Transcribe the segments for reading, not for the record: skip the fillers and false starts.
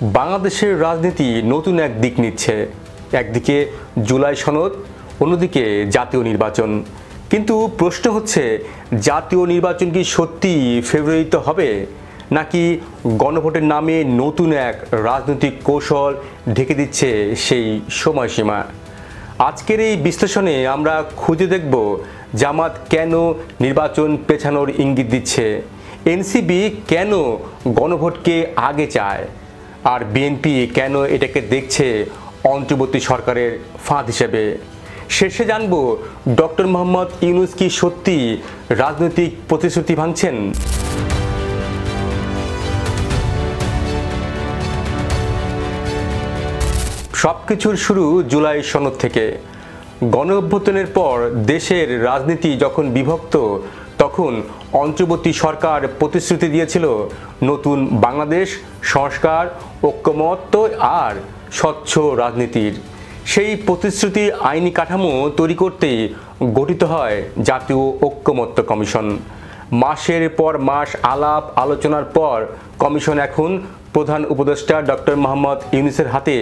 বাংলাদেশের রাজনীতি নতুন এক দিক নিচ্ছে। একদিকে জুলাই সনদ, অন্যদিকে জাতীয় নির্বাচন। কিন্তু প্রশ্ন হচ্ছে, জাতীয় নির্বাচন কি সত্যি ফেব্রুয়ারিতে হবে, নাকি গণভোটের নামে নতুন এক রাজনৈতিক কৌশল ঢেকে দিচ্ছে সেই সময়সীমা? আজকের এই বিশ্লেষণে আমরা খুঁজে দেখব জামাত কেন নির্বাচন পেছানোর ইঙ্গিত দিচ্ছে, এনসিপি কেন গণভোটকে আগে চায়, আর বিএনপি কেন এটাকে দেখছে অন্তর্বর্তী সরকারের ফাঁদ হিসেবে। শেষে জানব ডক্টর মোহাম্মদ ইউনূস কি সত্যি রাজনৈতিক প্রতিশ্রুতি ভাঙছেন। সবকিছুর শুরু জুলাই সনদ থেকে। গণ অভ্যুত্থানের পর দেশের রাজনীতি যখন বিভক্ত, তখন অন্তর্বর্তী সরকার প্রতিশ্রুতি দিয়েছিল নতুন বাংলাদেশ, সংস্কার, ঐক্যমত্য আর স্বচ্ছ রাজনীতির। সেই প্রতিশ্রুতি আইনি কাঠামো তৈরি করতেই গঠিত হয় জাতীয় ঐক্যমত্য কমিশন। মাসের পর মাস আলাপ আলোচনার পর কমিশন এখন প্রধান উপদেষ্টা ডক্টর মোহাম্মদ ইউনূসের হাতে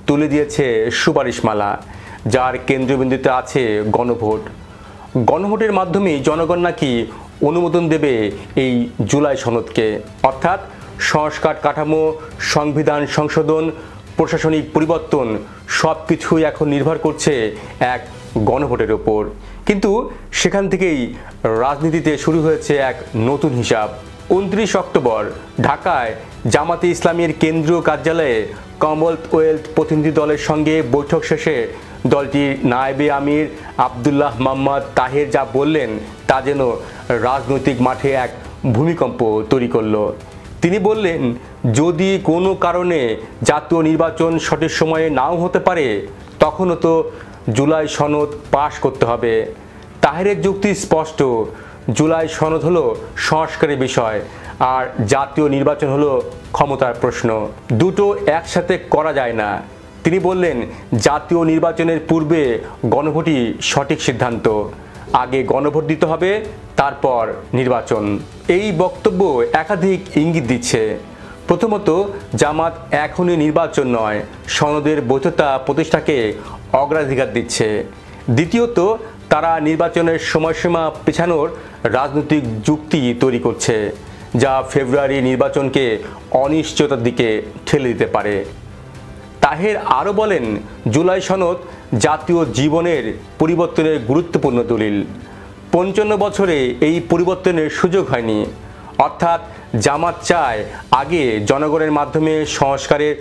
তুলে দিয়েছে সুপারিশমালা, যার কেন্দ্রবিন্দুতে আছে গণভোট। গণভোটের মাধ্যমে জনগণ নাকি অনুমোদন দেবে এই জুলাই সনদকে, অর্থাৎ সংস্কার কাঠামো, সংবিধান সংশোধন, প্রশাসনিক পরিবর্তন সব কিছুই এখন নির্ভর করছে এক গণভোটের ওপর। কিন্তু সেখান থেকেই রাজনীতিতে শুরু হয়েছে এক নতুন হিসাব। 29 অক্টোবর ঢাকায় জামাতে ইসলামীর কেন্দ্রীয় কার্যালয়ে কমনওয়েলথ প্রতিনিধি দলের সঙ্গে বৈঠক শেষে দলটির নায়েবে আমির আবদুল্লাহ মোহাম্মদ তাহের যা বললেন তা যেন রাজনৈতিক মাঠে এক ভূমিকম্প তৈরি করল। তিনি বললেন, যদি কোনো কারণে জাতীয় নির্বাচন সঠিক সময়ে নাও হতে পারে, তখনও তো জুলাই সনদ পাশ করতে হবে। তাহেরের যুক্তি স্পষ্ট, জুলাই সনদ হলো সংস্কারের বিষয়, আর জাতীয় নির্বাচন হলো ক্ষমতার প্রশ্ন। দুটো একসাথে করা যায় না। তিনি বললেন, জাতীয় নির্বাচনের পূর্বে গণভোটই সঠিক সিদ্ধান্ত। আগে গণভোট দিতে হবে, তারপর নির্বাচন। এই বক্তব্য একাধিক ইঙ্গিত দিচ্ছে। প্রথমত, জামাত এখনই নির্বাচন নয়, সনদের বৈধতা প্রতিষ্ঠাকে অগ্রাধিকার দিচ্ছে। দ্বিতীয়ত, তারা নির্বাচনের সময়সীমা পেছানোর রাজনৈতিক যুক্তি তৈরি করছে, যা ফেব্রুয়ারি নির্বাচনকে অনিশ্চয়তার দিকে ঠেলে দিতে পারে। তাহের আরও বলেন, জুলাই সনদ জাতীয় জীবনের পরিবর্তনের গুরুত্বপূর্ণ দলিল। 55 বছরে এই পরিবর্তনের সুযোগ হয়নি। অর্থাৎ জামাত চায় আগে জনগণের মাধ্যমে সংস্কারের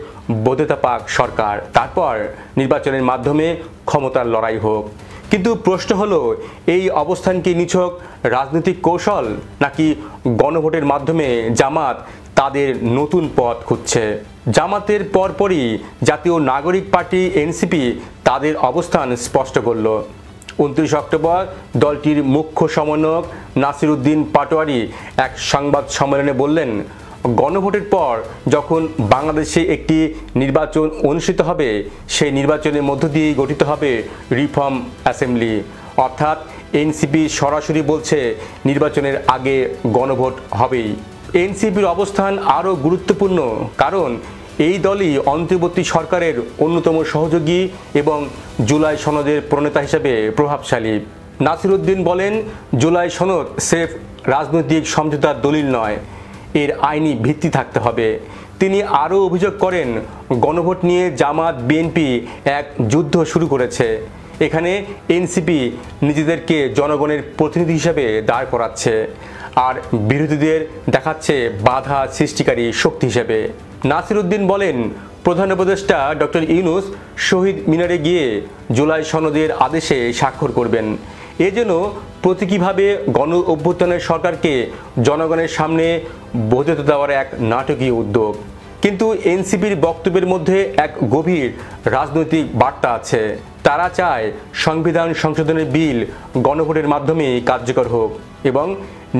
বৈধতা পাক সরকার, তারপর নির্বাচনের মাধ্যমে ক্ষমতার লড়াই হোক। কিন্তু প্রশ্ন হলো, এই অবস্থান কি নিছক রাজনৈতিক কৌশল, নাকি গণভোটের মাধ্যমে জামাত তাদের নতুন পথ খুঁজছে? জামাতের পরপরই জাতীয় নাগরিক পার্টি এনসিপি তাদের অবস্থান স্পষ্ট করল। 29 অক্টোবর দলটির মুখ্য সমন্বয়ক নাসির উদ্দিন পাটোয়ারি এক সংবাদ সম্মেলনে বললেন, গণভোটের পর যখন বাংলাদেশে একটি নির্বাচন অনুষ্ঠিত হবে, সেই নির্বাচনের মধ্য দিয়েই গঠিত হবে রিফর্ম অ্যাসেম্বলি। অর্থাৎ এনসিপি সরাসরি বলছে নির্বাচনের আগে গণভোট হবেই। এনসিপির অবস্থান আরও গুরুত্বপূর্ণ, কারণ এই দলই অন্তর্বর্তী সরকারের অন্যতম সহযোগী এবং জুলাই সনদের প্রণেতা হিসেবে প্রভাবশালী। নাসির উদ্দিন বলেন, জুলাই সনদ স্রেফ রাজনৈতিক সমঝোতার দলিল নয়, এর আইনি ভিত্তি থাকতে হবে। তিনি আরও অভিযোগ করেন, গণভোট নিয়ে জামাত বিএনপি এক যুদ্ধ শুরু করেছে। এখানে এনসিপি নিজেদেরকে জনগণের প্রতিনিধি হিসেবে দাঁড় করাচ্ছে, আর বিরোধীদের দেখাচ্ছে বাধা সৃষ্টিকারী শক্তি হিসেবে। নাসির উদ্দিন বলেন, প্রধান উপদেষ্টা ডক্টর ইউনূস শহীদ মিনারে গিয়ে জুলাই সনদের আদেশে স্বাক্ষর করবেন। এ যেন প্রতীকীভাবে গণ অভ্যুত্থানের সরকারকে জনগণের সামনে বৈধতা দেওয়ার এক নাটকীয় উদ্যোগ। কিন্তু এনসিপির বক্তব্যের মধ্যে এক গভীর রাজনৈতিক বার্তা আছে। তারা চায় সংবিধান সংশোধনের বিল গণভোটের মাধ্যমে কার্যকর হোক, এবং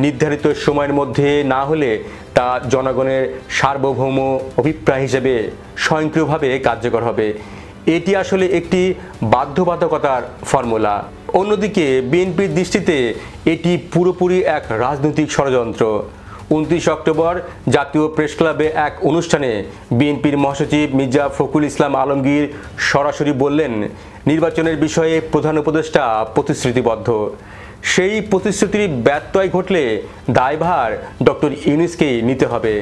নির্ধারিত সময়ের মধ্যে না হলে তা জনগণের সার্বভৌম অভিপ্রায় হিসেবে স্বয়ংক্রিয়ভাবে কার্যকর হবে। এটি আসলে একটি বাধ্যবাধকতার ফর্মুলা। অন্যদিকে বিএনপির দৃষ্টিতে এটি পুরোপুরি এক রাজনৈতিক ষড়যন্ত্র। 29 অক্টোবর জাতীয় প্রেস ক্লাবে এক অনুষ্ঠানে বিএনপির মহাসচিব মির্জা ফখরুল ইসলাম আলমগীর সরাসরি বললেন, নির্বাচনের বিষয়ে প্রধান উপদেষ্টা প্রতিশ্রুতিবদ্ধ। সেই প্রতিশ্রুতির ব্যত্যয় ঘটলে দায়ভার ডক্টর ইউনূসকেই নিতে হবে।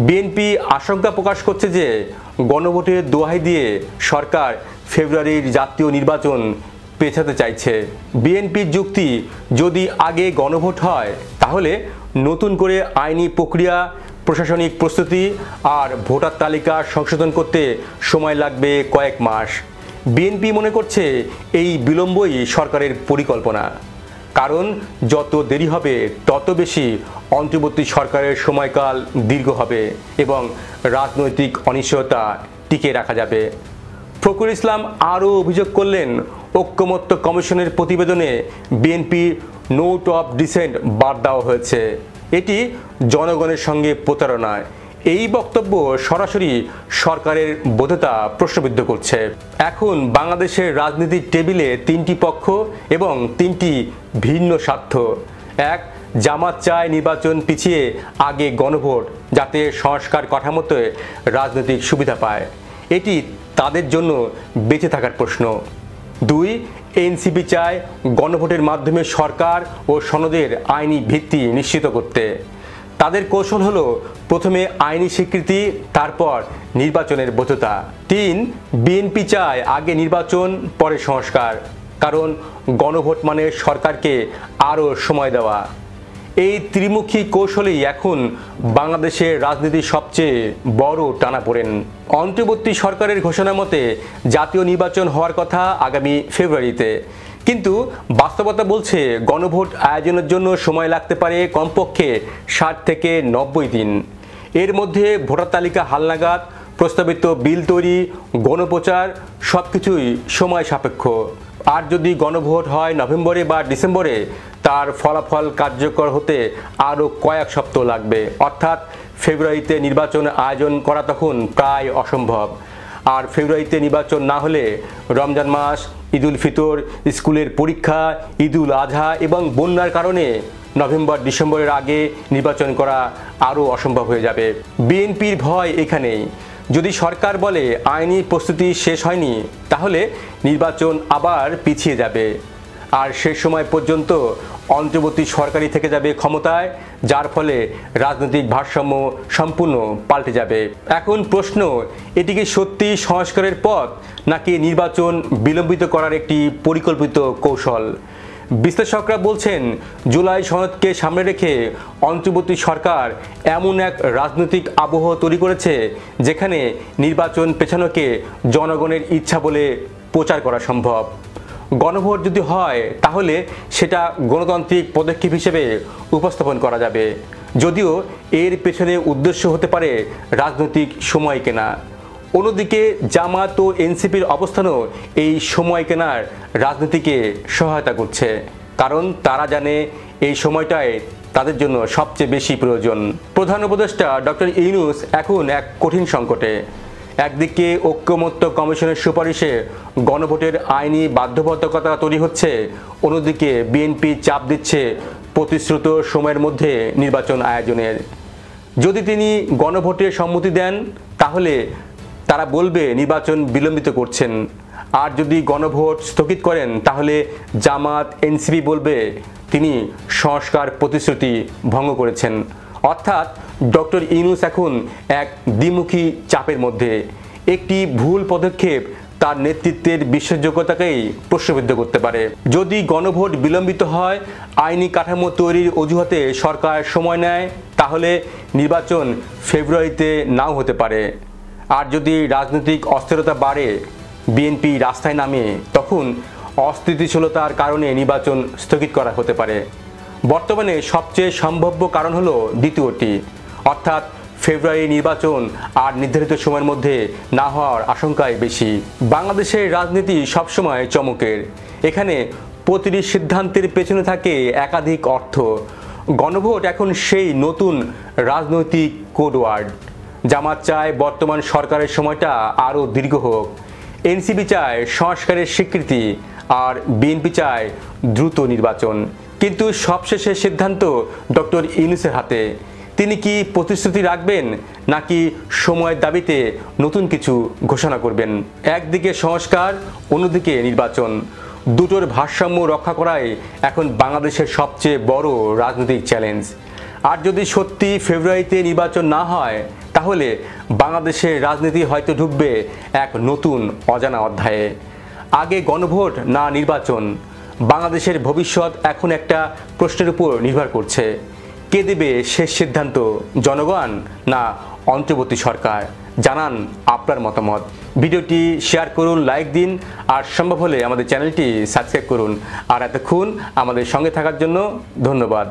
বিএনপি আশঙ্কা প্রকাশ করছে যে গণভোটের দোহাই দিয়ে সরকার ফেব্রুয়ারির জাতীয় নির্বাচন পেছাতে চাইছে। বিএনপির যুক্তি, যদি আগে গণভোট হয় তাহলে নতুন করে আইনি প্রক্রিয়া, প্রশাসনিক প্রস্তুতি আর ভোটার তালিকা সংশোধন করতে সময় লাগবে কয়েক মাস। বিএনপি মনে করছে এই বিলম্বই সরকারের পরিকল্পনা, কারণ যত দেরি হবে তত বেশি অন্তর্বর্তী সরকারের সময়কাল দীর্ঘ হবে এবং রাজনৈতিক অনিশ্চয়তা টিকিয়ে রাখা যাবে। ফখরুল ইসলাম আরও অভিযোগ করলেন, ঐকমত্য কমিশনের প্রতিবেদনে বিএনপির নোট অফ ডিসেন্ট বাদ দেওয়া হয়েছে। এটি জনগণের সঙ্গে প্রতারণা। এই বক্তব্য সরাসরি সরকারের বৈধতা প্রশ্নবিদ্ধ করছে। এখন বাংলাদেশের রাজনীতির টেবিলে তিনটি পক্ষ এবং তিনটি ভিন্ন স্বার্থ। এক, জামাত চায় নির্বাচন পিছিয়ে আগে গণভোট, যাতে সংস্কার কাঠামোতে রাজনৈতিক সুবিধা পায়। এটি তাদের জন্য বেঁচে থাকার প্রশ্ন। দুই, এনসিপি চায় গণভোটের মাধ্যমে সরকার ও সনদের আইনি ভিত্তি নিশ্চিত করতে। তাদের কৌশল হলো প্রথমে আইনি স্বীকৃতি, তারপর নির্বাচনের বৈধতা। তিন, বিএনপি চায় আগে নির্বাচন পরে সংস্কার, কারণ গণভোট মানে সরকারকে আরও সময় দেওয়া। এই ত্রিমুখী কৌশলেই এখন বাংলাদেশের রাজনীতির সবচেয়ে বড় টানাপোড়েন। অন্তর্বর্তী সরকারের ঘোষণা মতে জাতীয় নির্বাচন হওয়ার কথা আগামী ফেব্রুয়ারিতে, কিন্তু বাস্তবতা বলছে গণভোট আয়োজনের জন্য সময় লাগতে পারে কমপক্ষে 60 থেকে 90 দিন। এর মধ্যে ভোটার তালিকা হালনাগাদ, প্রস্তাবিত বিল তৈরি, গণপ্রচার সবকিছুই সময় সাপেক্ষ। আর যদি গণভোট হয় নভেম্বরে বা ডিসেম্বরে, তার ফলাফল কার্যকর হতে আরও কয়েক সপ্তাহ লাগবে। অর্থাৎ ফেব্রুয়ারিতে নির্বাচন আয়োজন করা তখন প্রায় অসম্ভব। আর ফেব্রুয়ারিতে নির্বাচন না হলে রমজান মাস, ঈদুল ফিতর, স্কুলের পরীক্ষা, ঈদুল আজহা এবং বন্যার কারণে নভেম্বর ডিসেম্বরের আগে নির্বাচন করা আরও অসম্ভব হয়ে যাবে। বিএনপির ভয় এখানেই, যদি সরকার বলে আইনি প্রস্তুতি শেষ হয়নি, তাহলে নির্বাচন আবার পিছিয়ে যাবে। আর শেষ সময় পর্যন্ত অন্তর্বর্তী সরকারই থেকে যাবে ক্ষমতায়, যার ফলে রাজনৈতিক ভারসাম্য সম্পূর্ণ পাল্টে যাবে। এখন প্রশ্ন, এটি কি সত্যি সংস্কারের পথ, নাকি নির্বাচন বিলম্বিত করার একটি পরিকল্পিত কৌশল? বিশ্লেষকরা বলছেন, জুলাই সনদকে সামনে রেখে অন্তর্বর্তী সরকার এমন এক রাজনৈতিক আবহ তৈরি করেছে যেখানে নির্বাচন পেছানোকে জনগণের ইচ্ছা বলে প্রচার করা সম্ভব। গণভোট যদি হয় তাহলে সেটা গণতান্ত্রিক পদক্ষেপ হিসেবে উপস্থাপন করা যাবে, যদিও এর পেছনে উদ্দেশ্য হতে পারে রাজনৈতিক সময় কেনা। অন্যদিকে জামাত ও এনসিপির অবস্থানও এই সময় কেনার রাজনীতিকে সহায়তা করছে, কারণ তারা জানে এই সময়টাই তাদের জন্য সবচেয়ে বেশি প্রয়োজন। প্রধান উপদেষ্টা ডক্টর ইউনূস এখন এক কঠিন সংকটে। একদিকে ঐকমত্য কমিশনের সুপারিশে গণভোটের আইনি বাধ্যবাধকতা তৈরি হচ্ছে, অন্যদিকে বিএনপি চাপ দিচ্ছে প্রতিশ্রুত সময়ের মধ্যে নির্বাচন আয়োজনের। যদি তিনি গণভোটে সম্মতি দেন তাহলে তারা বলবে নির্বাচন বিলম্বিত করছেন, আর যদি গণভোট স্থগিত করেন তাহলে জামাত এনসিপি বলবে তিনি সংস্কার প্রতিশ্রুতি ভঙ্গ করেছেন। অর্থাৎ ডক্টর ইউনূস এখন এক দ্বিমুখী চাপের মধ্যে। একটি ভুল পদক্ষেপ তার নেতৃত্বের বিশ্বাসযোগ্যতাকেই প্রশ্নবিদ্ধ করতে পারে। যদি গণভোট বিলম্বিত হয়, আইনি কাঠামো তৈরির অজুহাতে সরকার সময় নেয়, তাহলে নির্বাচন ফেব্রুয়ারিতে নাও হতে পারে। আর যদি রাজনৈতিক অস্থিরতা বাড়ে, বিএনপি রাস্তায় নামে, তখন অস্থিতিশীলতার কারণে নির্বাচন স্থগিত করা হতে পারে। বর্তমানে সবচেয়ে সম্ভাব্য কারণ হলো দ্বিতীয়টি, অর্থাৎ ফেব্রুয়ারি নির্বাচন আর নির্ধারিত সময়ের মধ্যে না হওয়ার আশঙ্কাই বেশি। বাংলাদেশের রাজনীতি সবসময় চমকের। এখানে প্রতিটি সিদ্ধান্তের পেছনে থাকে একাধিক অর্থ। গণভোট এখন সেই নতুন রাজনৈতিক কোডওয়ার্ড। জামাত চায় বর্তমান সরকারের সময়টা আরও দীর্ঘ হোক, এনসিপি চায় সংস্কারের স্বীকৃতি, আর বিএনপি চায় দ্রুত নির্বাচন। কিন্তু সবশেষে সিদ্ধান্ত ডক্টর ইউনূসের হাতে। তিনি কি প্রতিশ্রুতি রাখবেন নাকি সময়ের দাবিতে নতুন কিছু ঘোষণা করবেন? একদিকে সংস্কার, অন্যদিকে নির্বাচন, দুটোর ভারসাম্য রক্ষা করাই এখন বাংলাদেশের সবচেয়ে বড় রাজনৈতিক চ্যালেঞ্জ। আর যদি সত্যি ফেব্রুয়ারিতে নির্বাচন না হয়, তাহলে বাংলাদেশের রাজনীতি হয়তো ঢুকবে এক নতুন অজানা অধ্যায়ে। আগে গণভোট না নির্বাচন, বাংলাদেশের ভবিষ্যৎ এখন একটা প্রশ্নের উপর নির্ভর করছে। কে দেবে শেষ সিদ্ধান্ত, জনগণ না অন্তর্বর্তী সরকার? জানান আপনার মতামত। ভিডিওটি শেয়ার করুন, লাইক দিন, আর সম্ভব হলে আমাদের চ্যানেলটি সাবস্ক্রাইব করুন। আর এতক্ষণ আমাদের সঙ্গে থাকার জন্য ধন্যবাদ।